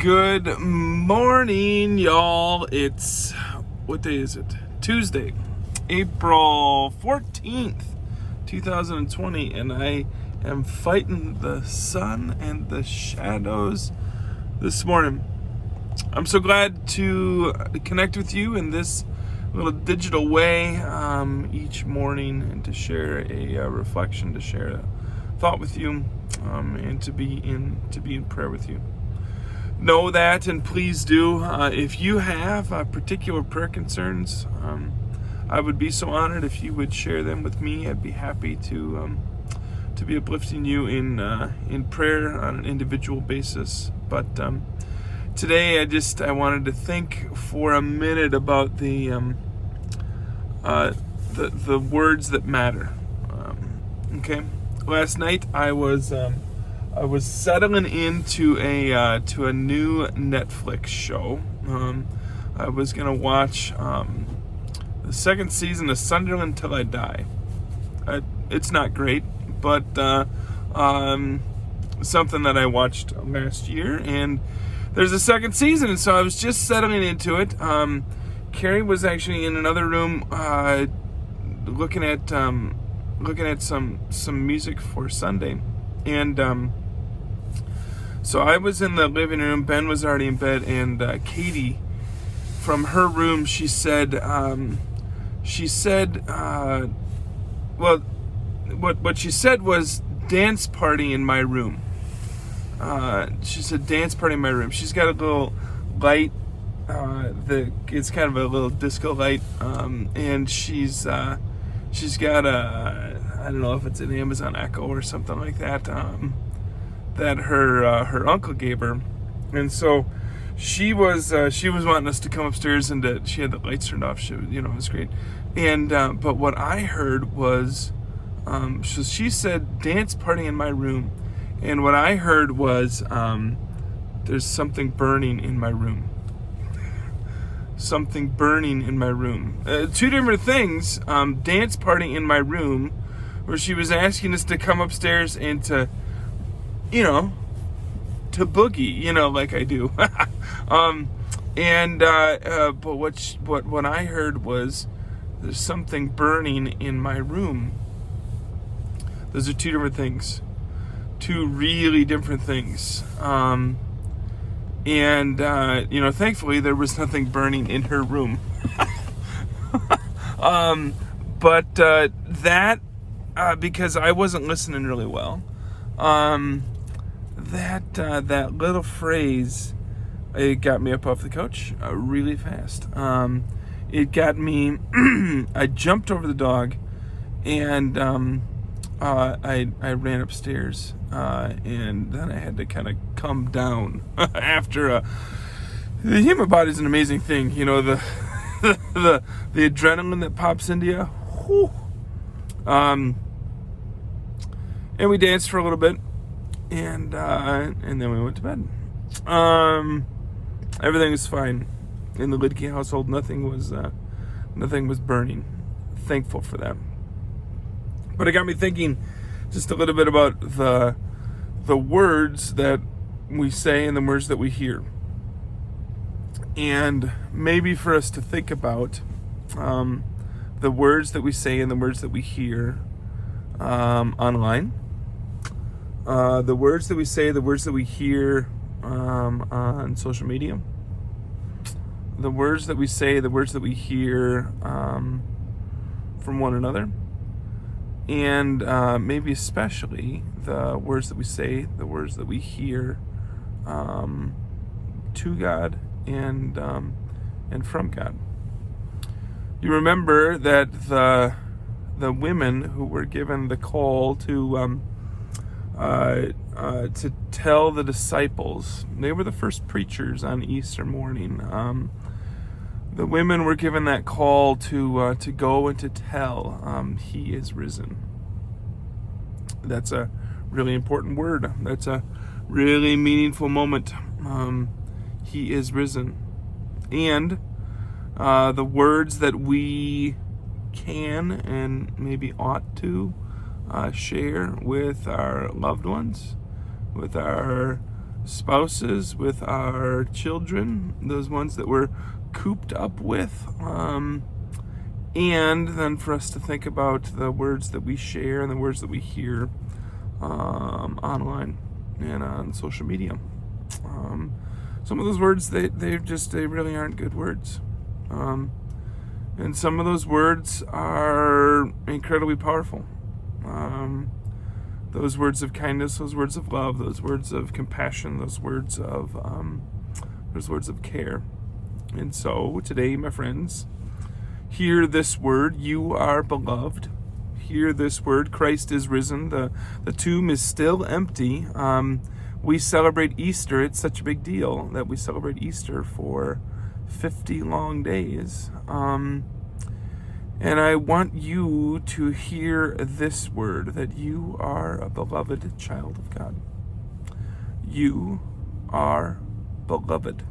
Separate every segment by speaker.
Speaker 1: Good morning, y'all. What day is it? Tuesday, April 14th, 2020, and I am fighting the sun and the shadows this morning. I'm so glad to connect with you in this little digital way each morning and to share a reflection, to share a thought with you, and to be in prayer with you. Know that, and please do. If you have particular prayer concerns, I would be so honored if you would share them with me. I'd be happy to be uplifting you in prayer on an individual basis. But today, I wanted to think for a minute about the words that matter. Okay, last night I was settling into a new Netflix show. I was gonna watch the second season of Sunderland Till I Die. It's not great, but something that I watched last year, and there's a second season, and so I was just settling into it. Carrie was actually in another room looking at some music for Sunday, and so I was in the living room. Ben was already in bed, and Katie, from her room, she said, well, what she said was dance party in my room. She said dance party in my room. She's got a little light, it's kind of a little disco light, and she's got I don't know if it's an Amazon Echo or something like that, that her uncle gave her, and so she was wanting us to come upstairs, and she had the lights turned off. It was great, and but what I heard was, so she said dance party in my room, and what I heard was there's something burning in my room. Something burning in my room. Two different things. Dance party in my room, where she was asking us to come upstairs and to boogie, like I do. But what I heard was there's something burning in my room. Those are two different things. Two really different things. Thankfully there was nothing burning in her room. Because I wasn't listening really well. That little phrase, it got me up off the couch really fast. It got me. I jumped over the dog, and I ran upstairs, and then I had to kind of come down after. The human body is an amazing thing, the adrenaline that pops into you. Whew. And we danced for a little bit, and then we went to bed. Everything was fine in the Lidke household. Nothing was burning. Thankful for that. But it got me thinking just a little bit about the words that we say and the words that we hear, and maybe for us to think about the words that we say and the words that we hear online. The words that we say, the words that we hear on social media, the words that we say, the words that we hear from one another, and maybe especially the words that we say, the words that we hear to God and from God. You remember that the women who were given the call to tell the disciples, they were the first preachers on Easter morning. The women were given that call to go and to tell, He is risen. That's a really important word. That's a really meaningful moment. He is risen. And the words that we can and maybe ought to share with our loved ones, with our spouses, with our children, those ones that we're cooped up with, and then for us to think about the words that we share and the words that we hear online and on social media. Some of those words, they really aren't good words. And some of those words are incredibly powerful. Those words of kindness, those words of love, those words of compassion, those words of care. And so today, my friends, hear this word: you are beloved. Hear this word: Christ is risen. The tomb is still empty. We celebrate Easter. It's such a big deal that we celebrate Easter for 50 long days. And I want you to hear this word, that you are a beloved child of God. You are beloved.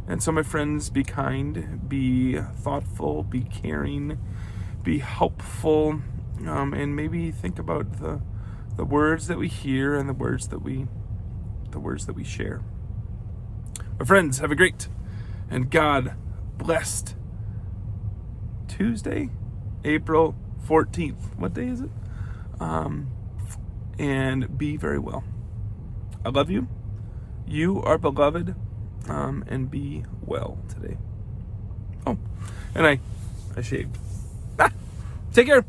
Speaker 1: And so, my friends, be kind, be thoughtful, be caring, be helpful, and maybe think about the words that we hear and the words that we share. My friends, have a great and God blessed Tuesday, April 14th. What day is it? And be very well. I love you. You are beloved. And be well today. Oh, and I shaved. Take care.